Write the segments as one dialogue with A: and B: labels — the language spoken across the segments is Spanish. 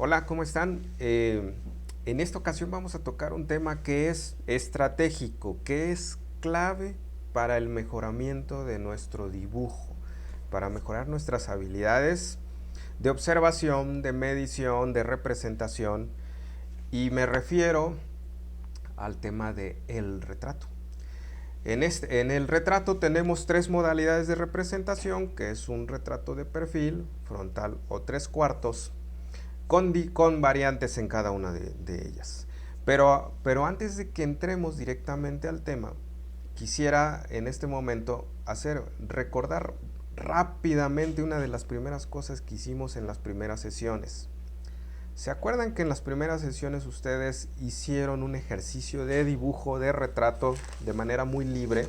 A: Hola, ¿cómo están? En esta ocasión vamos a tocar un tema que es estratégico, que es clave para el mejoramiento de nuestro dibujo, para mejorar nuestras habilidades de observación, de medición, de representación, y me refiero al tema del retrato. En el retrato tenemos tres modalidades de representación, que es un retrato de perfil, frontal o tres cuartos, con variantes en cada una de ellas. Pero antes de que entremos directamente al tema, quisiera en este momento recordar rápidamente una de las primeras cosas que hicimos en las primeras sesiones. ¿Se acuerdan que en las primeras sesiones ustedes hicieron un ejercicio de dibujo de retrato de manera muy libre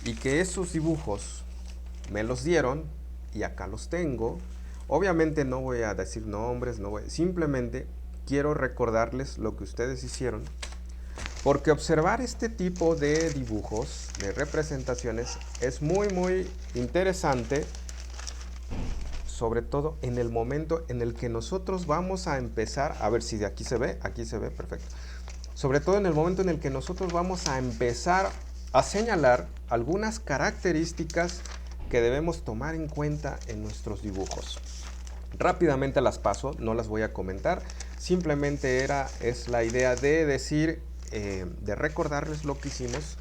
A: y que esos dibujos me los dieron y acá los tengo? Obviamente no voy a decir nombres, simplemente quiero recordarles lo que ustedes hicieron, porque observar este tipo de dibujos, de representaciones, es muy interesante, sobre todo en el momento en el que nosotros vamos a empezar, a ver si de aquí se ve, perfecto. Sobre todo en el momento en el que nosotros vamos a empezar a señalar algunas características que debemos tomar en cuenta en nuestros dibujos. Rápidamente las paso, no las voy a comentar, simplemente es la idea de decir, de recordarles lo que hicimos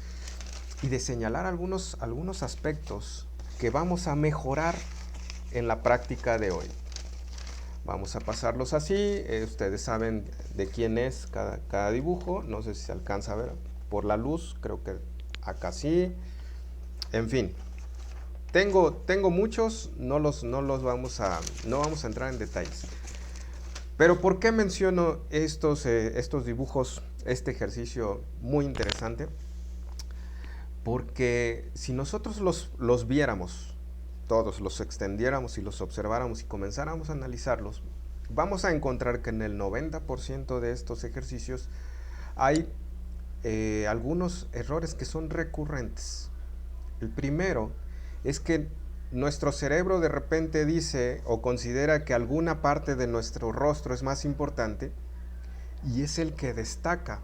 A: y de señalar algunos aspectos que vamos a mejorar en la práctica de hoy. Vamos a pasarlos así, ustedes saben de quién es cada dibujo, no sé si se alcanza a ver por la luz, creo que acá sí. En fin, tengo muchos, no vamos a entrar en detalles. Pero ¿por qué menciono estos dibujos, este ejercicio muy interesante? Porque si nosotros los viéramos, todos los extendiéramos y los observáramos y comenzáramos a analizarlos, vamos a encontrar que en el 90% de estos ejercicios hay algunos errores que son recurrentes. El primero es que nuestro cerebro de repente dice o considera que alguna parte de nuestro rostro es más importante y es el que destaca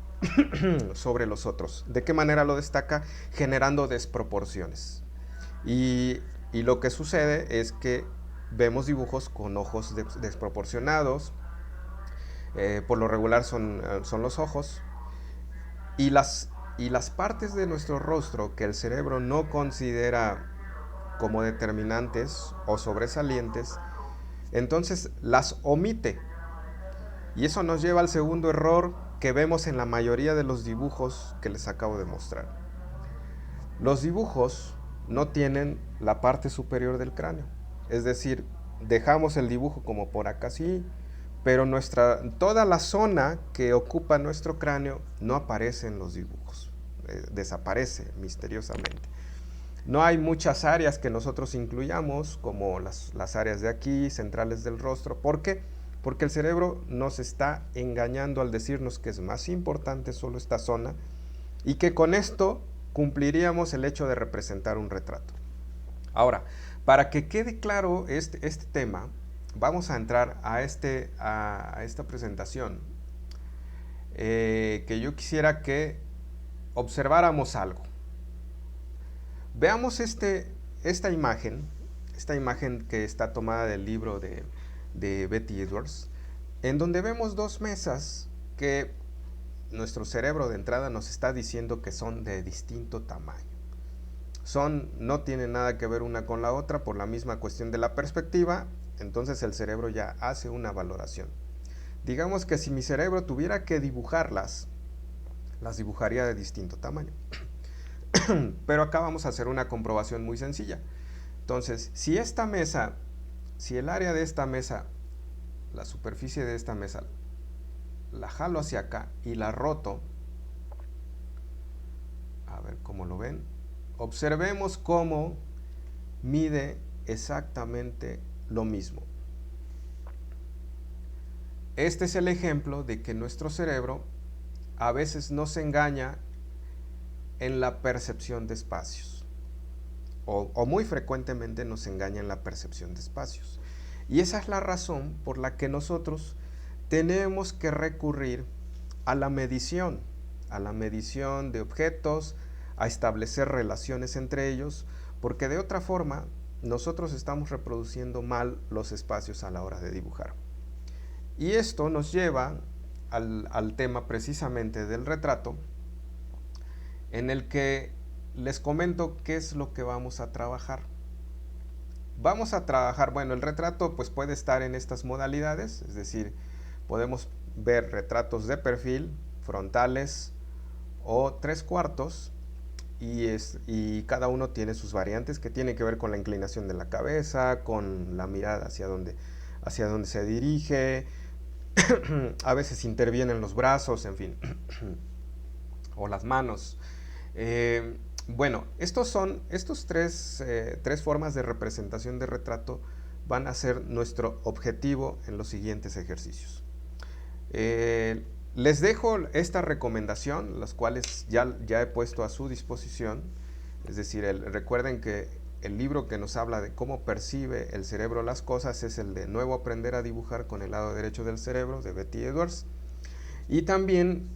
A: sobre los otros. ¿De qué manera lo destaca? Generando desproporciones. Y, y lo que sucede es que vemos dibujos con ojos desproporcionados, por lo regular son los ojos, y y las partes de nuestro rostro que el cerebro no considera como determinantes o sobresalientes, entonces las omite. Y eso nos lleva al segundo error que vemos en la mayoría de los dibujos que les acabo de mostrar. Los dibujos no tienen la parte superior del cráneo. Es decir, dejamos el dibujo como por acá sí, pero toda la zona que ocupa nuestro cráneo no aparece en los dibujos. Desaparece misteriosamente. No hay muchas áreas que nosotros incluyamos, como las áreas de aquí, centrales del rostro. ¿Por qué? Porque el cerebro nos está engañando al decirnos que es más importante solo esta zona y que con esto cumpliríamos el hecho de representar un retrato. Ahora, para que quede claro este tema, vamos a entrar a esta presentación, que yo quisiera que observáramos algo. Veamos esta imagen que está tomada del libro de Betty Edwards, en donde vemos dos mesas que nuestro cerebro de entrada nos está diciendo que son de distinto tamaño. No tienen nada que ver una con la otra por la misma cuestión de la perspectiva, entonces el cerebro ya hace una valoración. Digamos que si mi cerebro tuviera que dibujarlas, las dibujaría de distinto tamaño. Pero acá vamos a hacer una comprobación muy sencilla. Entonces, si el área de esta mesa, la superficie de esta mesa, la jalo hacia acá y la roto, a ver cómo lo ven, observemos cómo mide exactamente lo mismo. Este es el ejemplo de que nuestro cerebro a veces nos engaña en la percepción de espacios, o muy frecuentemente nos engaña en la percepción de espacios. Y esa es la razón por la que nosotros tenemos que recurrir a la medición de objetos, a establecer relaciones entre ellos, porque de otra forma nosotros estamos reproduciendo mal los espacios a la hora de dibujar. Y esto nos lleva al tema precisamente del retrato, en el que les comento qué es lo que vamos a trabajar. Vamos a trabajar, bueno, el retrato pues puede estar en estas modalidades, es decir, podemos ver retratos de perfil, frontales o 3/4, y cada uno tiene sus variantes que tienen que ver con la inclinación de la cabeza, con la mirada hacia dónde se dirige, a veces intervienen los brazos, en fin, o las manos. Bueno, estos tres formas de representación de retrato van a ser nuestro objetivo en los siguientes ejercicios. Les dejo esta recomendación, las cuales ya he puesto a su disposición. Es decir, recuerden que el libro que nos habla de cómo percibe el cerebro las cosas es el de Nuevo aprender a dibujar con el lado derecho del cerebro, de Betty Edwards. Y también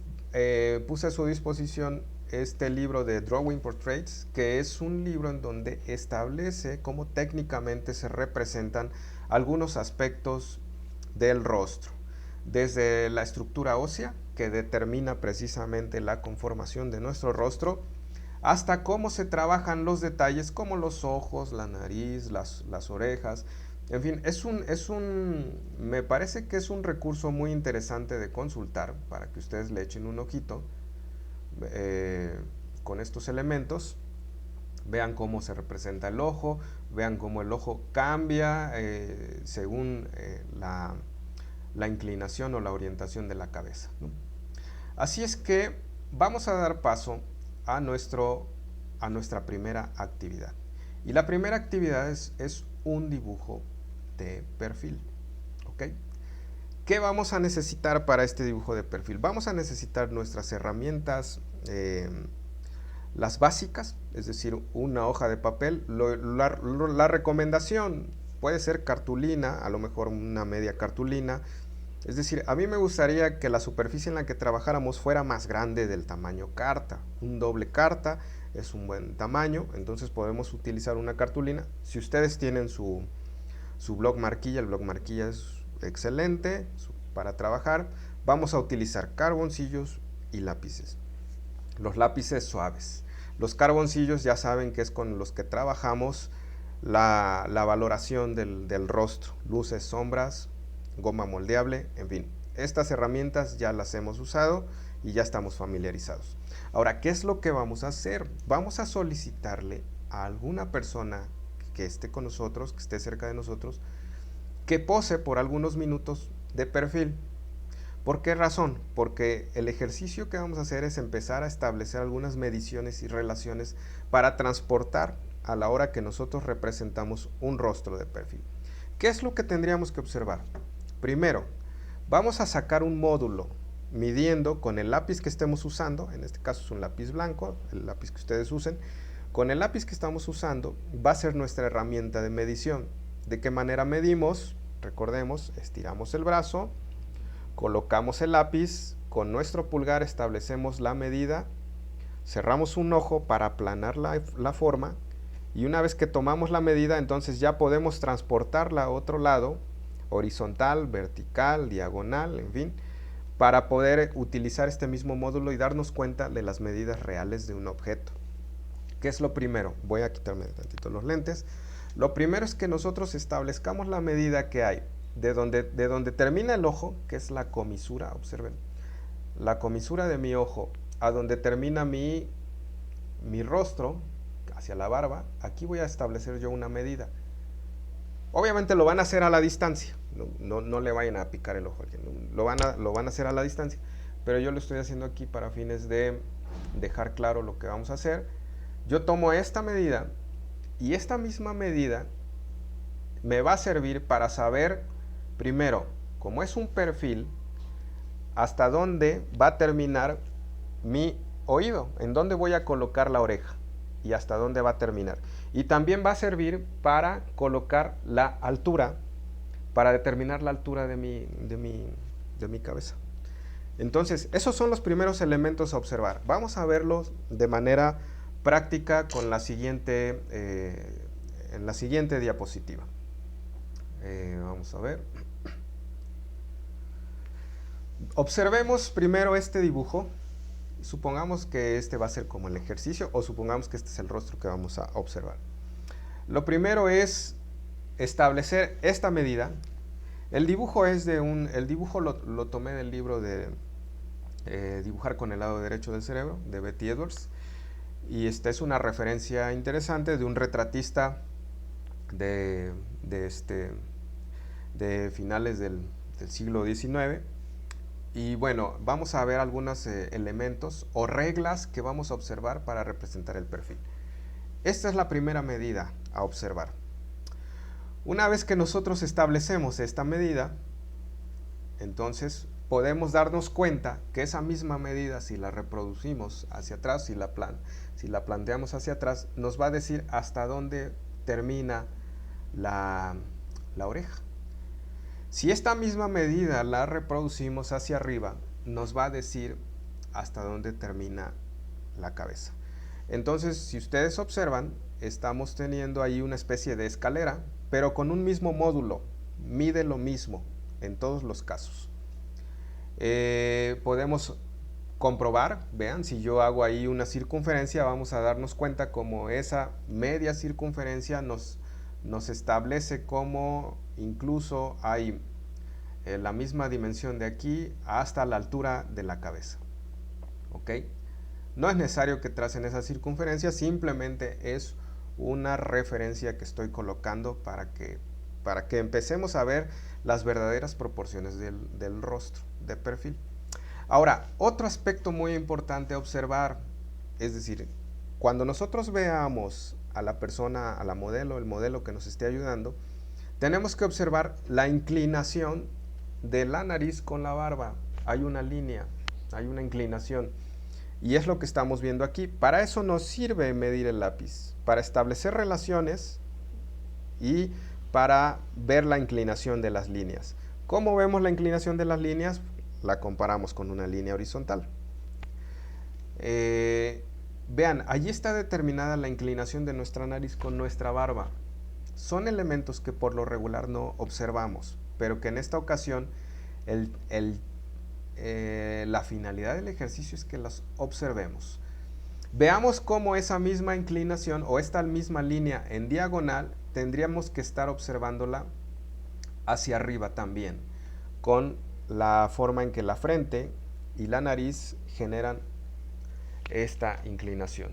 A: puse a su disposición este libro de Drawing Portraits, que es un libro en donde establece cómo técnicamente se representan algunos aspectos del rostro, desde la estructura ósea, que determina precisamente la conformación de nuestro rostro, hasta cómo se trabajan los detalles como los ojos, la nariz, las orejas. En fin, me parece que es un recurso muy interesante de consultar para que ustedes le echen un ojito con estos elementos. Vean cómo se representa el ojo, vean cómo el ojo cambia según la inclinación o la orientación de la cabeza, ¿no? Así es que vamos a dar paso a nuestra primera actividad. Y la primera actividad es un dibujo de perfil. ¿Ok? ¿Qué vamos a necesitar para este dibujo de perfil? Vamos a necesitar nuestras herramientas, las básicas, es decir, una hoja de papel. La recomendación puede ser cartulina, a lo mejor una media cartulina. Es decir, a mí me gustaría que la superficie en la que trabajáramos fuera más grande del tamaño carta. Un doble carta es un buen tamaño, entonces podemos utilizar una cartulina. Si ustedes tienen su bloc marquilla, el bloc marquilla es excelente para trabajar. Vamos a utilizar carboncillos y lápices. Los lápices suaves. Los carboncillos ya saben que es con los que trabajamos la valoración del rostro, luces, sombras, goma moldeable, en fin. Estas herramientas ya las hemos usado y ya estamos familiarizados. Ahora, ¿qué es lo que vamos a hacer? Vamos a solicitarle a alguna persona que esté con nosotros, que esté cerca de nosotros, que pose por algunos minutos de perfil. ¿Por qué razón? Porque el ejercicio que vamos a hacer es empezar a establecer algunas mediciones y relaciones para transportar a la hora que nosotros representamos un rostro de perfil. ¿Qué es lo que tendríamos que observar? Primero, vamos a sacar un módulo midiendo con el lápiz que estemos usando, en este caso es un lápiz blanco, el lápiz que ustedes usen. Con el lápiz que estamos usando va a ser nuestra herramienta de medición. ¿De qué manera medimos? Recordemos, estiramos el brazo, colocamos el lápiz, con nuestro pulgar establecemos la medida, cerramos un ojo para aplanar la forma, y una vez que tomamos la medida, entonces ya podemos transportarla a otro lado, horizontal, vertical, diagonal, en fin, para poder utilizar este mismo módulo y darnos cuenta de las medidas reales de un objeto. ¿Qué es lo primero? Voy a quitarme tantito los lentes. Lo primero es que nosotros establezcamos la medida que hay de donde termina el ojo, que es la comisura, observen, la comisura de mi ojo, a donde termina mi rostro, hacia la barba. Aquí voy a establecer yo una medida. Obviamente lo van a hacer a la distancia, no le vayan a picar el ojo, lo van a hacer a la distancia, pero yo lo estoy haciendo aquí para fines de dejar claro lo que vamos a hacer. Yo tomo esta medida y esta misma medida me va a servir para saber, primero, como es un perfil, hasta dónde va a terminar mi oído, en dónde voy a colocar la oreja y hasta dónde va a terminar. Y también va a servir para colocar la altura para determinar la altura de mi cabeza. Entonces, esos son los primeros elementos a observar. Vamos a verlos de manera práctica con en la siguiente diapositiva. Vamos a ver. Observemos primero este dibujo. Supongamos que este va a ser como el ejercicio, o supongamos que este es el rostro que vamos a observar. Lo primero es establecer esta medida. El dibujo lo tomé del libro de Dibujar con el lado derecho del cerebro, de Betty Edwards. Y esta es una referencia interesante de un retratista de finales del siglo XIX. Y bueno, vamos a ver algunos elementos o reglas que vamos a observar para representar el perfil. Esta es la primera medida a observar. Una vez que nosotros establecemos esta medida, entonces podemos darnos cuenta que esa misma medida, si la reproducimos hacia atrás, si la planteamos hacia atrás, nos va a decir hasta dónde termina la oreja. Si esta misma medida la reproducimos hacia arriba, nos va a decir hasta dónde termina la cabeza. Entonces, si ustedes observan, estamos teniendo ahí una especie de escalera, pero con un mismo módulo, mide lo mismo en todos los casos. Podemos comprobar, vean, si yo hago ahí una circunferencia, vamos a darnos cuenta como esa media circunferencia nos establece cómo incluso hay la misma dimensión de aquí hasta la altura de la cabeza. ¿Ok? No es necesario que tracen esa circunferencia, simplemente es una referencia que estoy colocando para que empecemos a ver las verdaderas proporciones del rostro, de perfil. Ahora, otro aspecto muy importante a observar, es decir, cuando nosotros veamos a la persona, a la modelo, el modelo que nos esté ayudando, tenemos que observar la inclinación de la nariz con la barba. Hay una línea, hay una inclinación. Y es lo que estamos viendo aquí. Para eso nos sirve medir el lápiz, para establecer relaciones y para ver la inclinación de las líneas. ¿Cómo vemos la inclinación de las líneas? La comparamos con una línea horizontal. Vean, allí está determinada la inclinación de nuestra nariz con nuestra barba. Son elementos que por lo regular no observamos, pero que en esta ocasión la finalidad del ejercicio es que las observemos. Veamos cómo esa misma inclinación o esta misma línea en diagonal tendríamos que estar observándola hacia arriba también, con la forma en que la frente y la nariz generan esta inclinación.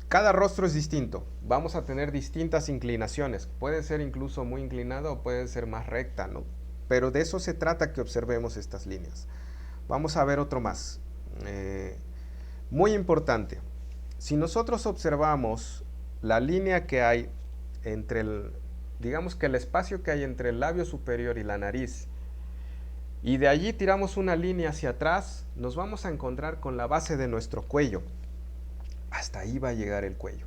A: Cada rostro es distinto, vamos a tener distintas inclinaciones, puede ser incluso muy inclinada o puede ser más recta, ¿no? Pero de eso se trata, que observemos estas líneas. Vamos a ver otro más. Muy importante, si nosotros observamos la línea que hay entre digamos que el espacio que hay entre el labio superior y la nariz, y de allí tiramos una línea hacia atrás, nos vamos a encontrar con la base de nuestro cuello. Hasta ahí va a llegar el cuello.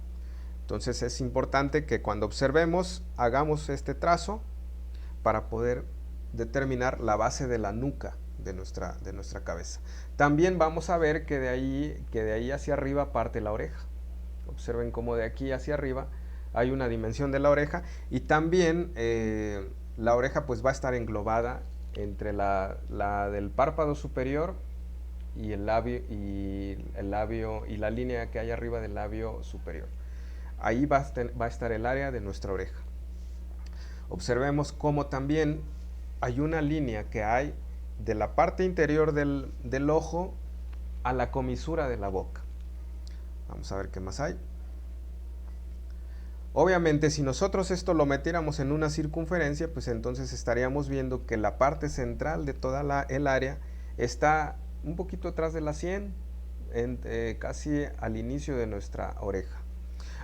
A: Entonces es importante que cuando observemos, hagamos este trazo para poder determinar la base de la nuca de nuestra cabeza. También vamos a ver que de ahí hacia arriba parte la oreja. Observen cómo de aquí hacia arriba hay una dimensión de la oreja, y también la oreja pues va a estar englobada entre la del párpado superior y el labio y la línea que hay arriba del labio superior. Ahí va a estar el área de nuestra oreja. Observemos cómo también hay una línea que hay de la parte interior del ojo a la comisura de la boca. Vamos a ver qué más hay. Obviamente, si nosotros esto lo metiéramos en una circunferencia, pues entonces estaríamos viendo que la parte central de toda el área está un poquito atrás de la sien, casi al inicio de nuestra oreja.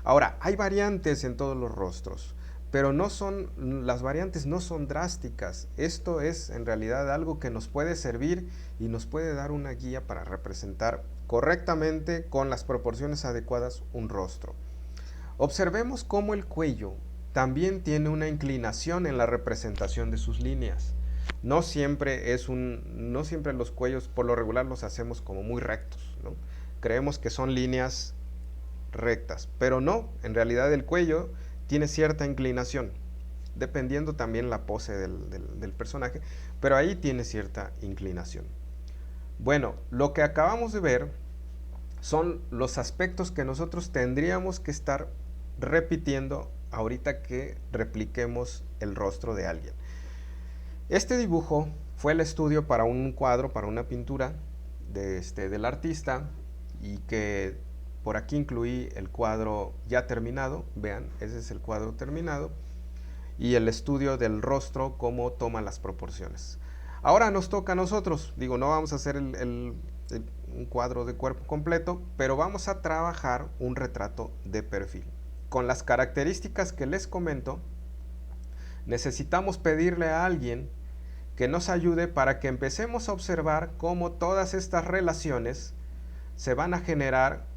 A: Ahora, hay variantes en todos los rostros, pero las variantes no son drásticas. Esto es en realidad algo que nos puede servir y nos puede dar una guía para representar correctamente, con las proporciones adecuadas, un rostro. Observemos cómo el cuello también tiene una inclinación en la representación de sus líneas. No siempre los cuellos, por lo regular, los hacemos como muy rectos, ¿no? Creemos que son líneas rectas, pero no, en realidad el cuello tiene cierta inclinación, dependiendo también la pose del personaje, pero ahí tiene cierta inclinación. Bueno, lo que acabamos de ver son los aspectos que nosotros tendríamos que estar repitiendo ahorita que repliquemos el rostro de alguien. Este dibujo fue el estudio para un cuadro, para una pintura del artista, y que por aquí incluí el cuadro ya terminado. Vean, ese es el cuadro terminado, y el estudio del rostro, cómo toma las proporciones. Ahora nos toca a nosotros, digo, no vamos a hacer un cuadro de cuerpo completo, pero vamos a trabajar un retrato de perfil. Con las características que les comento, necesitamos pedirle a alguien que nos ayude para que empecemos a observar cómo todas estas relaciones se van a generar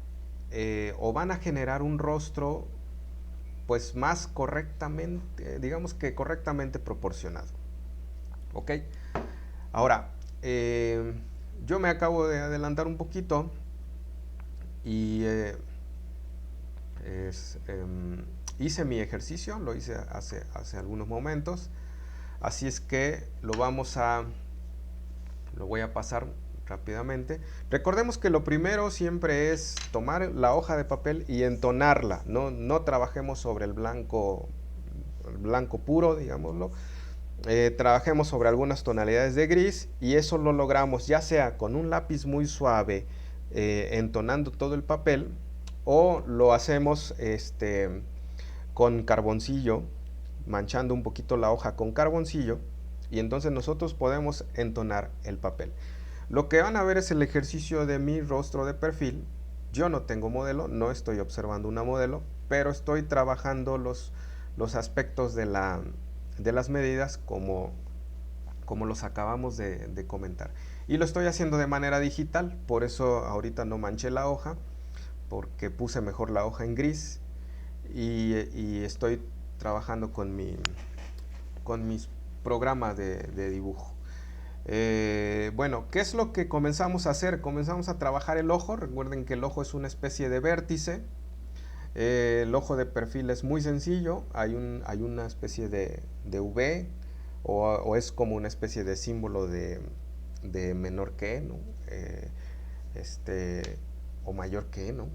A: o van a generar un rostro pues más correctamente, digamos que correctamente proporcionado. ¿Ok? Ahora, yo me acabo de adelantar un poquito y hice mi ejercicio, lo hice hace algunos momentos, así es que lo voy a pasar rápidamente. Recordemos que lo primero siempre es tomar la hoja de papel y entonarla, no trabajemos sobre el blanco puro, digámoslo. Trabajemos sobre algunas tonalidades de gris, y eso lo logramos ya sea con un lápiz muy suave entonando todo el papel, o lo hacemos con carboncillo, manchando un poquito la hoja con carboncillo, y entonces nosotros podemos entonar el papel. Lo que van a ver es el ejercicio de mi rostro de perfil. Yo no tengo modelo, no estoy observando una modelo, pero estoy trabajando los aspectos de las medidas como los acabamos de comentar. Y lo estoy haciendo de manera digital, por eso ahorita no manché la hoja, porque puse mejor la hoja en gris, y estoy trabajando con mis programas de dibujo. Bueno, ¿qué es lo que comenzamos a hacer? Comenzamos a trabajar el ojo. Recuerden que el ojo es una especie de vértice. El ojo de perfil es muy sencillo. Hay una especie de V, o es como una especie de símbolo de menor que, ¿no? O mayor que, ¿no?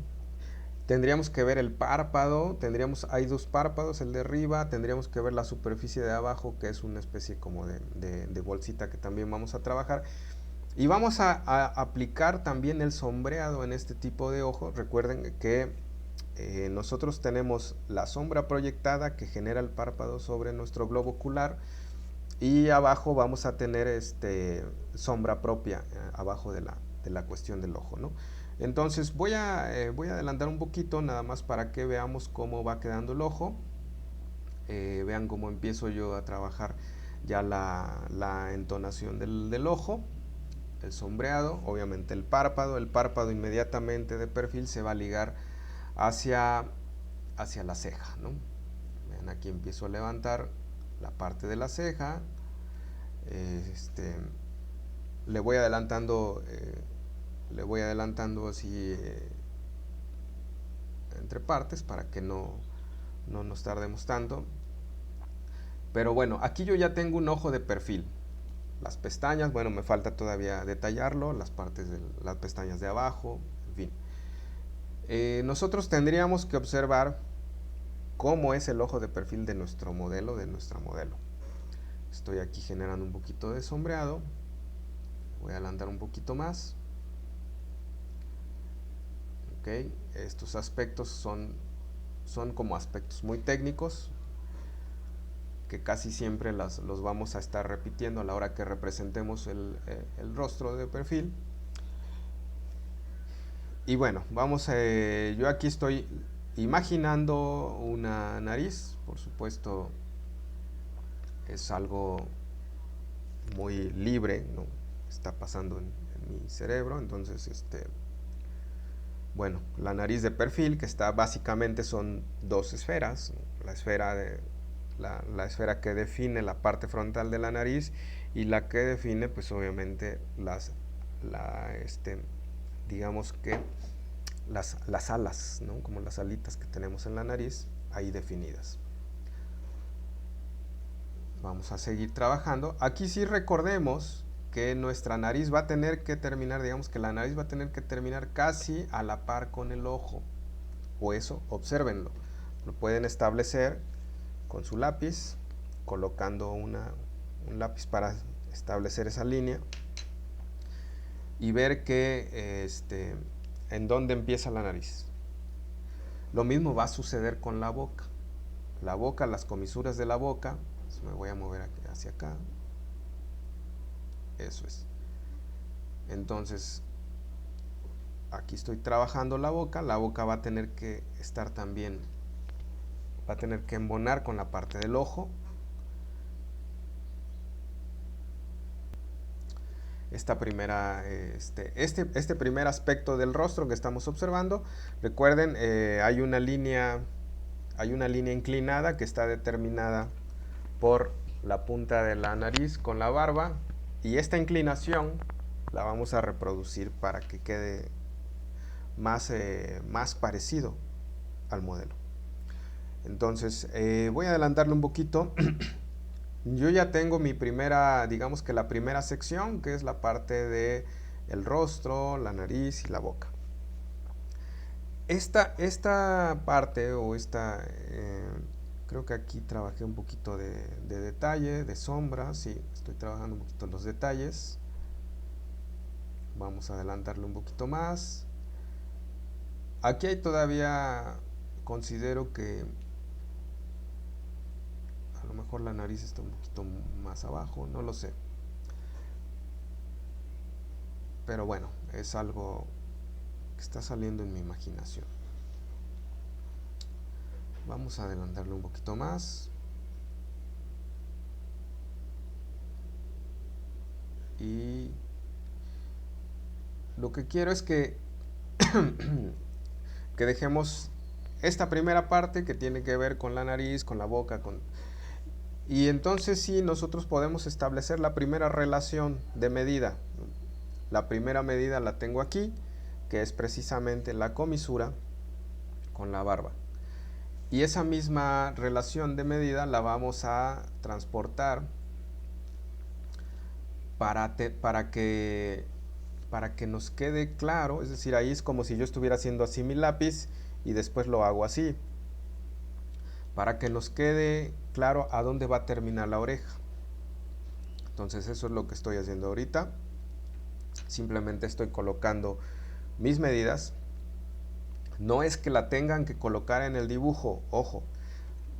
A: Tendríamos que ver el párpado, hay dos párpados, el de arriba, tendríamos que ver la superficie de abajo, que es una especie como de bolsita que también vamos a trabajar. Y vamos a aplicar también el sombreado en este tipo de ojo. Recuerden que nosotros tenemos la sombra proyectada que genera el párpado sobre nuestro globo ocular, y abajo vamos a tener sombra propia abajo de la cuestión del ojo, ¿no? Entonces voy a adelantar un poquito nada más para que veamos cómo va quedando el ojo. Vean cómo empiezo yo a trabajar ya la entonación del ojo, el sombreado, obviamente el párpado inmediatamente de perfil se va a ligar hacia la ceja, ¿no? Vean, aquí empiezo a levantar la parte de la ceja, le voy adelantando así entre partes para que no nos tardemos tanto. Pero bueno, aquí yo ya tengo un ojo de perfil. Las pestañas, bueno, me falta todavía detallarlo, las partes de las pestañas de abajo, en fin. Nosotros tendríamos que observar cómo es el ojo de perfil de nuestro modelo, de nuestra modelo. Estoy aquí generando un poquito de sombreado. Voy a adelantar un poquito más. Okay. Estos aspectos son como aspectos muy técnicos que casi siempre los vamos a estar repitiendo a la hora que representemos el rostro de perfil. Y bueno, yo aquí estoy imaginando una nariz. Por supuesto, es algo muy libre, ¿no? Está pasando en mi cerebro. Entonces, bueno, la nariz de perfil, que está básicamente son dos esferas, ¿no? La esfera la esfera que define la parte frontal de la nariz y la que define pues obviamente digamos que las alas, ¿no? Como las alitas que tenemos en la nariz, ahí definidas. Vamos a seguir trabajando. Aquí sí recordemos que nuestra nariz va a tener que terminar, digamos que la nariz va a tener que terminar casi a la par con el ojo. O eso, obsérvenlo. Lo pueden establecer con su lápiz, colocando un lápiz para establecer esa línea y ver que en dónde empieza la nariz. Lo mismo va a suceder con la boca. La boca, las comisuras de la boca, me voy a mover hacia acá. Eso es. Entonces, aquí estoy trabajando la boca va a tener que estar también, va a tener que embonar con la parte del ojo. Esta primera, este primer aspecto del rostro que estamos observando, recuerden, hay una línea inclinada que está determinada por la punta de la nariz con la barba, y esta inclinación la vamos a reproducir para que quede más parecido al modelo. Entonces voy a adelantarle un poquito. Yo ya tengo mi primera, digamos que la primera sección, que es la parte de el rostro, la nariz y la boca. Esta parte o creo que aquí trabajé un poquito de detalle, de sombra. Sí, estoy trabajando un poquito los detalles. Vamos a adelantarle un poquito más. Aquí hay todavía, considero que a lo mejor la nariz está un poquito más abajo, no lo sé. Pero bueno, es algo que está saliendo en mi imaginación. Vamos a adelantarle un poquito más. Y lo que quiero es que que dejemos esta primera parte que tiene que ver con la nariz, con la boca, y entonces sí, nosotros podemos establecer la primera relación de medida. La primera medida la tengo aquí, que es precisamente la comisura con la barba. Y esa misma relación de medida la vamos a transportar para que nos quede claro. Es decir, ahí es como si yo estuviera haciendo así mi lápiz y después lo hago así, para que nos quede claro a dónde va a terminar la oreja. Entonces eso es lo que estoy haciendo ahorita. Simplemente estoy colocando mis medidas. No es que la tengan que colocar en el dibujo, ojo,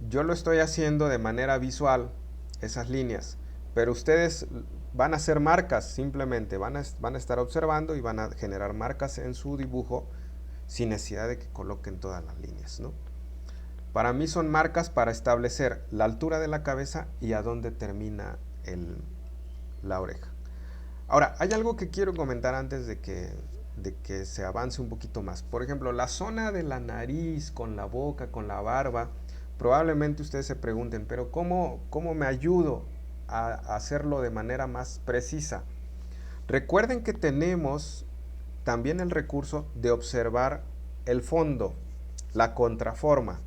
A: yo lo estoy haciendo de manera visual, esas líneas, pero ustedes van a hacer marcas, simplemente van a estar observando y van a generar marcas en su dibujo sin necesidad de que coloquen todas las líneas, ¿no? Para mí son marcas para establecer la altura de la cabeza y a dónde termina la oreja. Ahora, hay algo que quiero comentar antes de que se avance un poquito más. Por ejemplo, la zona de la nariz, con la boca, con la barba, probablemente ustedes se pregunten, pero ¿cómo me ayudo a hacerlo de manera más precisa? Recuerden que tenemos también el recurso de observar el fondo, la contraforma.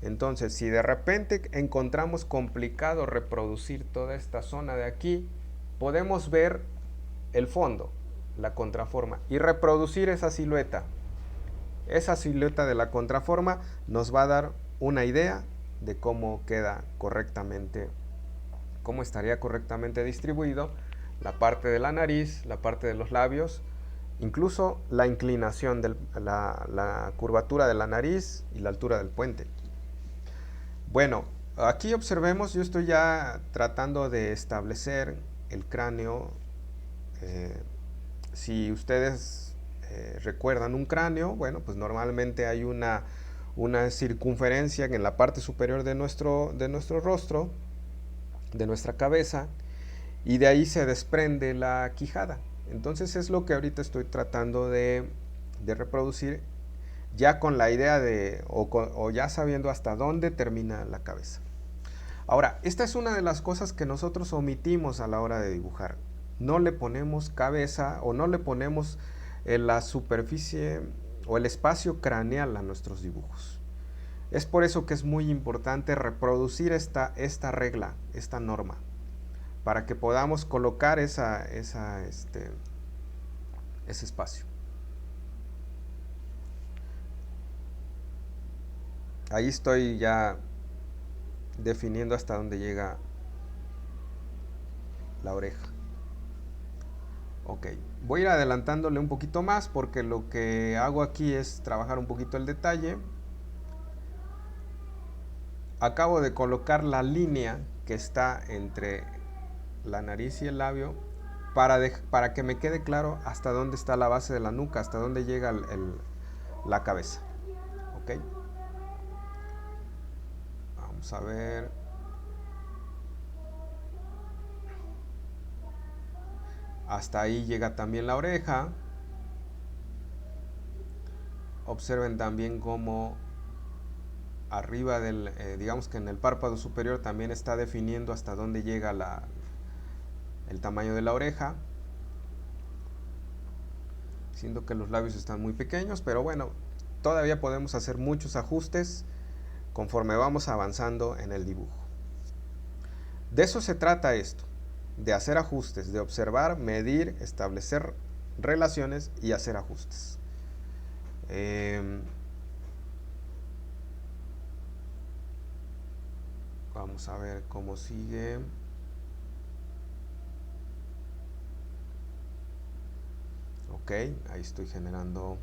A: Entonces, si de repente encontramos complicado reproducir toda esta zona de aquí, podemos ver el fondo, la contraforma, y reproducir esa silueta. Esa silueta de la contraforma nos va a dar una idea de cómo queda correctamente, cómo estaría correctamente distribuido la parte de la nariz, la parte de los labios, incluso la inclinación, la curvatura de la nariz y la altura del puente. Bueno, aquí observemos, yo estoy ya tratando de establecer el cráneo. Si ustedes recuerdan un cráneo, bueno, pues normalmente hay una circunferencia en la parte superior de nuestro rostro, de nuestra cabeza, y de ahí se desprende la quijada. Entonces es lo que ahorita estoy tratando de reproducir, ya con la idea o ya sabiendo hasta dónde termina la cabeza. Ahora, esta es una de las cosas que nosotros omitimos a la hora de dibujar. No le ponemos cabeza o no le ponemos la superficie o el espacio craneal a nuestros dibujos. Es por eso que es muy importante reproducir esta regla, esta norma, para que podamos colocar ese espacio. Ahí estoy ya definiendo hasta dónde llega la oreja. Ok, voy a ir adelantándole un poquito más porque lo que hago aquí es trabajar un poquito el detalle. Acabo de colocar la línea que está entre la nariz y el labio para que me quede claro hasta dónde está la base de la nuca, hasta dónde llega la cabeza. Ok, vamos a ver. Hasta ahí llega también la oreja. Observen también cómo arriba digamos que en el párpado superior también está definiendo hasta dónde llega el tamaño de la oreja. Siendo que los labios están muy pequeños, pero bueno, todavía podemos hacer muchos ajustes conforme vamos avanzando en el dibujo. De eso se trata esto, de hacer ajustes, de observar, medir, establecer relaciones y hacer ajustes. Vamos a ver cómo sigue. Ok, ahí estoy generando,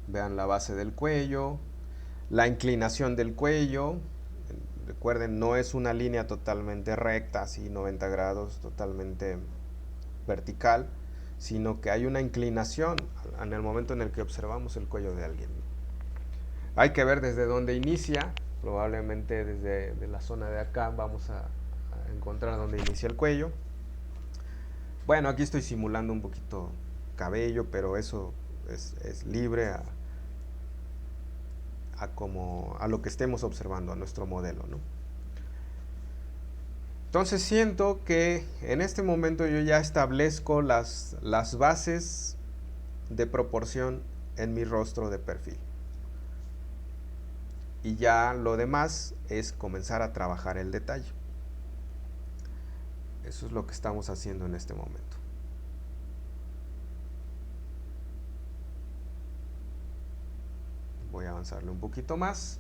A: vean la base del cuello, la inclinación del cuello. Recuerden, no es una línea totalmente recta, así 90 grados, totalmente vertical, sino que hay una inclinación en el momento en el que observamos el cuello de alguien. Hay que ver desde dónde inicia, probablemente desde la zona de acá vamos a encontrar dónde inicia el cuello. Bueno, aquí estoy simulando un poquito cabello, pero eso es libre a lo que estemos observando, a nuestro modelo, ¿no? Entonces siento que en este momento yo ya establezco las bases de proporción en mi rostro de perfil. Y ya lo demás es comenzar a trabajar el detalle. Eso es lo que estamos haciendo en este momento. Voy a avanzarle un poquito más,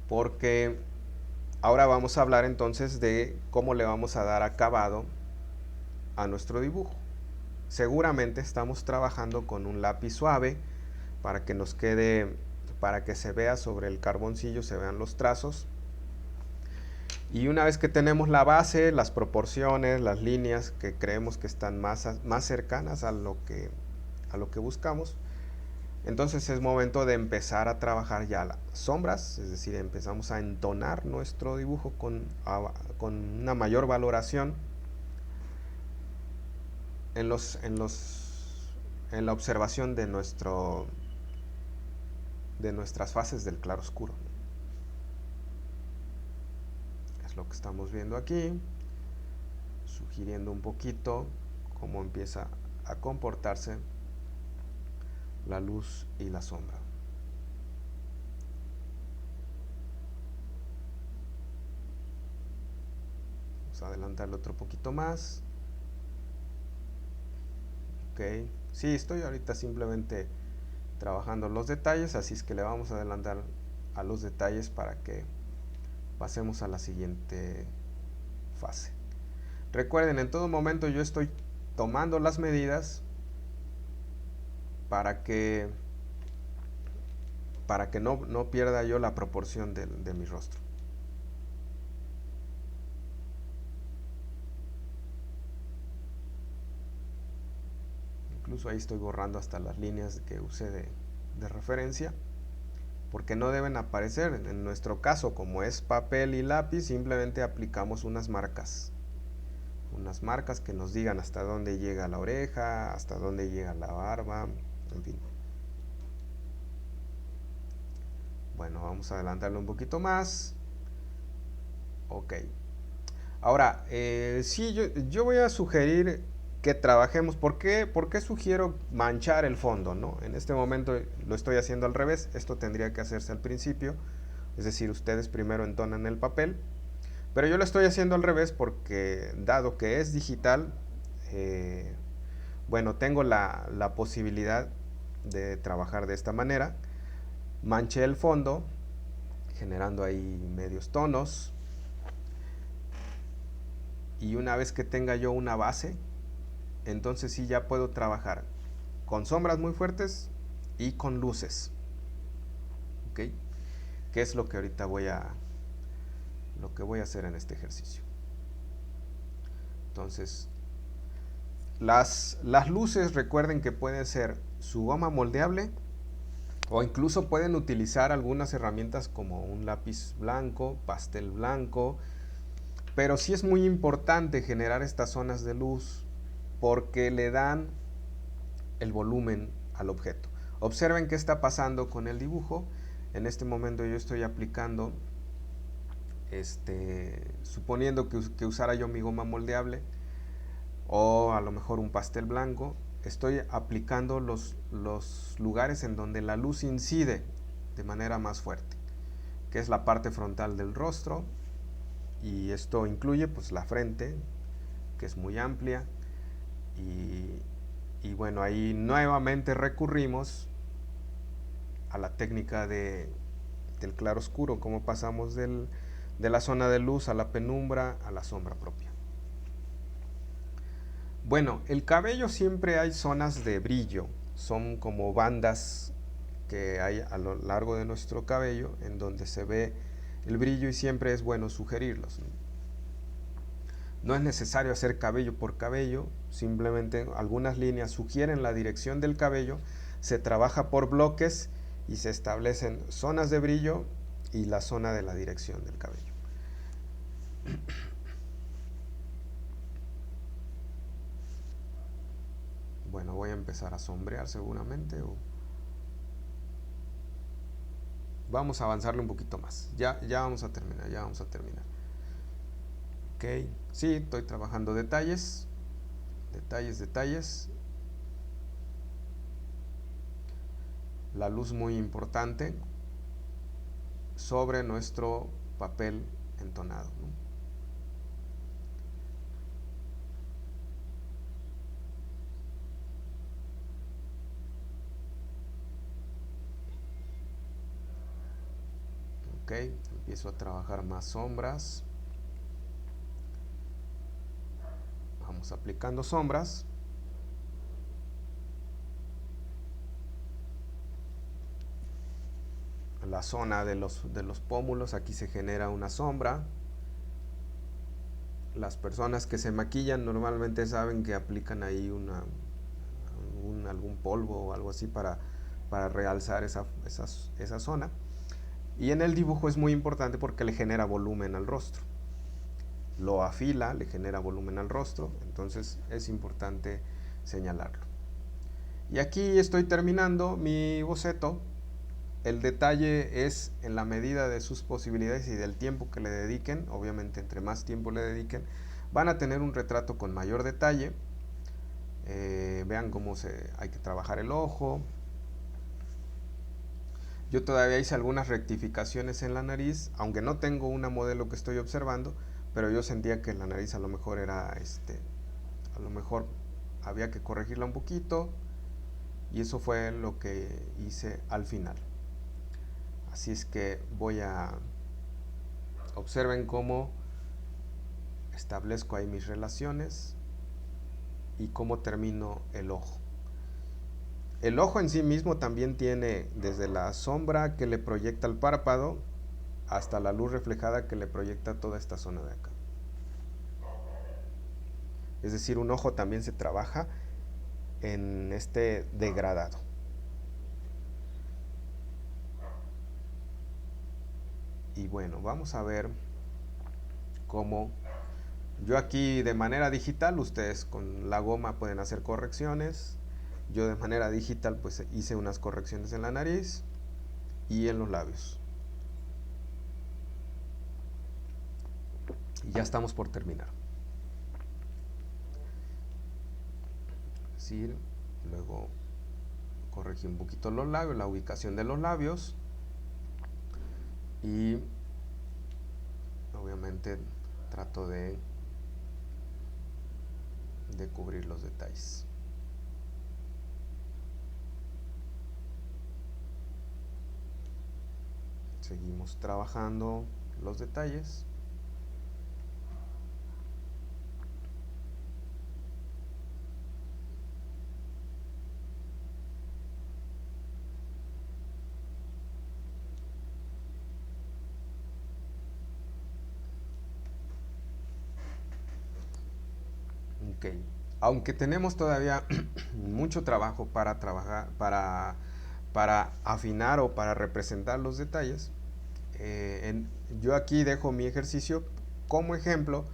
A: porque ahora vamos a hablar entonces de cómo le vamos a dar acabado a nuestro dibujo. Seguramente estamos trabajando con un lápiz suave para que nos quede, para que se vea sobre el carboncillo, se vean los trazos. Y una vez que tenemos la base, las proporciones, las líneas que creemos que están más cercanas a lo que buscamos, entonces es momento de empezar a trabajar ya las sombras, es decir, empezamos a entonar nuestro dibujo con una mayor valoración en la observación de nuestras fases del claroscuro. Es lo que estamos viendo aquí, sugiriendo un poquito cómo empieza a comportarse la luz y la sombra. Vamos a adelantarlo otro poquito más. Ok, sí, estoy ahorita simplemente trabajando los detalles, así es que le vamos a adelantar a los detalles para que pasemos a la siguiente fase. Recuerden, en todo momento yo estoy tomando las medidas para que no pierda yo la proporción de mi rostro. Incluso ahí estoy borrando hasta las líneas que usé de referencia, porque no deben aparecer. En nuestro caso, como es papel y lápiz, simplemente aplicamos unas marcas que nos digan hasta dónde llega la oreja, hasta dónde llega la barba, en fin. Bueno, vamos a adelantarlo un poquito más. Ok. Ahora, sí, yo voy a sugerir que trabajemos. ¿Por qué sugiero manchar el fondo, no? En este momento lo estoy haciendo al revés. Esto tendría que hacerse al principio. Es decir, ustedes primero entonan el papel. Pero yo lo estoy haciendo al revés porque, dado que es digital, eh, bueno, tengo la posibilidad de trabajar de esta manera. Manché el fondo, generando ahí medios tonos. Y una vez que tenga yo una base, entonces sí ya puedo trabajar con sombras muy fuertes y con luces. ¿Ok? ¿Qué es lo que ahorita lo que voy a hacer en este ejercicio? Entonces, las luces, recuerden que pueden ser su goma moldeable o incluso pueden utilizar algunas herramientas como un lápiz blanco, pastel blanco, pero sí es muy importante generar estas zonas de luz porque le dan el volumen al objeto. Observen qué está pasando con el dibujo. En este momento yo estoy aplicando, suponiendo que usara yo mi goma moldeable o a lo mejor un pastel blanco, estoy aplicando los lugares en donde la luz incide de manera más fuerte, que es la parte frontal del rostro, y esto incluye pues la frente, que es muy amplia, y, y bueno, ahí nuevamente recurrimos a la técnica del claro oscuro, cómo pasamos de la zona de luz a la penumbra, a la sombra propia. Bueno, el cabello siempre hay zonas de brillo, son como bandas que hay a lo largo de nuestro cabello en donde se ve el brillo y siempre es bueno sugerirlos. No es necesario hacer cabello por cabello, simplemente algunas líneas sugieren la dirección del cabello, se trabaja por bloques y se establecen zonas de brillo y la zona de la dirección del cabello. Bueno, voy a empezar a sombrear seguramente. Vamos a avanzarle un poquito más. Ya vamos a terminar, ya vamos a terminar. Ok, sí, estoy trabajando detalles, detalles. La luz muy importante sobre nuestro papel entonado, ¿no? Ok, empiezo a trabajar más sombras. Vamos aplicando sombras. La zona de los pómulos, aquí se genera una sombra. Las personas que se maquillan normalmente saben que aplican ahí algún polvo o algo así para realzar esa zona. Y en el dibujo es muy importante porque le genera volumen al rostro. Lo afila, le genera volumen al rostro, entonces es importante señalarlo. Y aquí estoy terminando mi boceto. El detalle es en la medida de sus posibilidades y del tiempo que le dediquen. Obviamente, entre más tiempo le dediquen, van a tener un retrato con mayor detalle. Vean cómo hay que trabajar el ojo. Yo todavía hice algunas rectificaciones en la nariz, aunque no tengo una modelo que estoy observando, pero yo sentía que la nariz a lo mejor a lo mejor había que corregirla un poquito, y eso fue lo que hice al final. Así es que observen cómo establezco ahí mis relaciones y cómo termino el ojo. El ojo en sí mismo también tiene desde la sombra que le proyecta el párpado hasta la luz reflejada que le proyecta toda esta zona de acá. Es decir, un ojo también se trabaja en este degradado. Y bueno, vamos a ver cómo yo aquí de manera digital, ustedes con la goma pueden hacer correcciones. Yo de manera digital pues hice unas correcciones en la nariz y en los labios. Y ya estamos por terminar. Es decir, luego corregí un poquito los labios, la ubicación de los labios. Y obviamente trato de cubrir los detalles. Seguimos trabajando los detalles. Ok. Aunque tenemos todavía mucho trabajo para trabajar, para afinar o para representar los detalles, yo aquí dejo mi ejercicio como ejemplo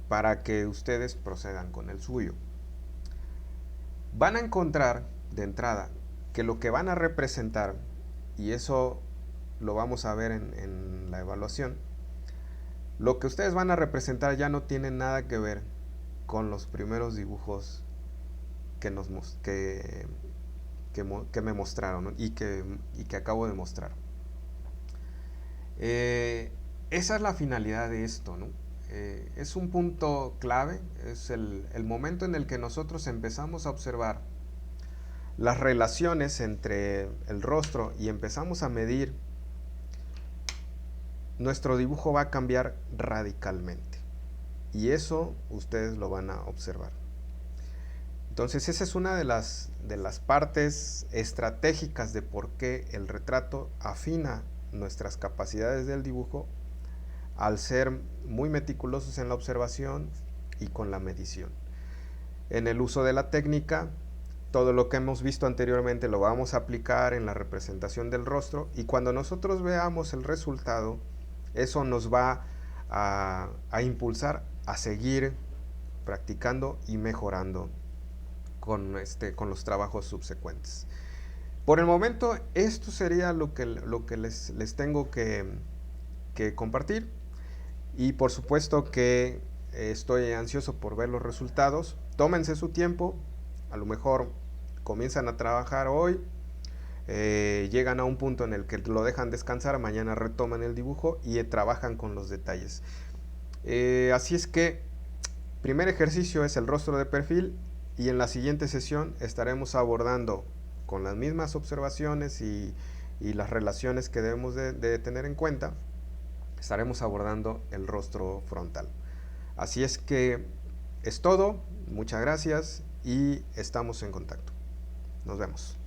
A: para que ustedes procedan con el suyo. Van a encontrar de entrada que lo que van a representar, y eso lo vamos a ver en la evaluación, lo que ustedes van a representar ya no tiene nada que ver con los primeros dibujos que me mostraron, ¿no? y que acabo de mostrar. Esa es la finalidad de esto, ¿no? Es un punto clave, es el momento en el que nosotros empezamos a observar las relaciones entre el rostro y empezamos a medir. Nuestro dibujo va a cambiar radicalmente, y eso ustedes lo van a observar. Entonces esa es una de las partes estratégicas de por qué el retrato afina nuestras capacidades del dibujo al ser muy meticulosos en la observación y con la medición. En el uso de la técnica, todo lo que hemos visto anteriormente lo vamos a aplicar en la representación del rostro, y cuando nosotros veamos el resultado, eso nos va a impulsar a seguir practicando y mejorando con los trabajos subsecuentes. Por el momento, esto sería lo que les tengo que compartir, y por supuesto que estoy ansioso por ver los resultados. Tómense su tiempo, a lo mejor comienzan a trabajar hoy, llegan a un punto en el que lo dejan descansar, mañana retoman el dibujo y trabajan con los detalles. Así es que, primer ejercicio es el rostro de perfil, y en la siguiente sesión estaremos abordando, con las mismas observaciones y las relaciones que debemos de tener en cuenta, estaremos abordando el rostro frontal. Así es que es todo, muchas gracias y estamos en contacto. Nos vemos.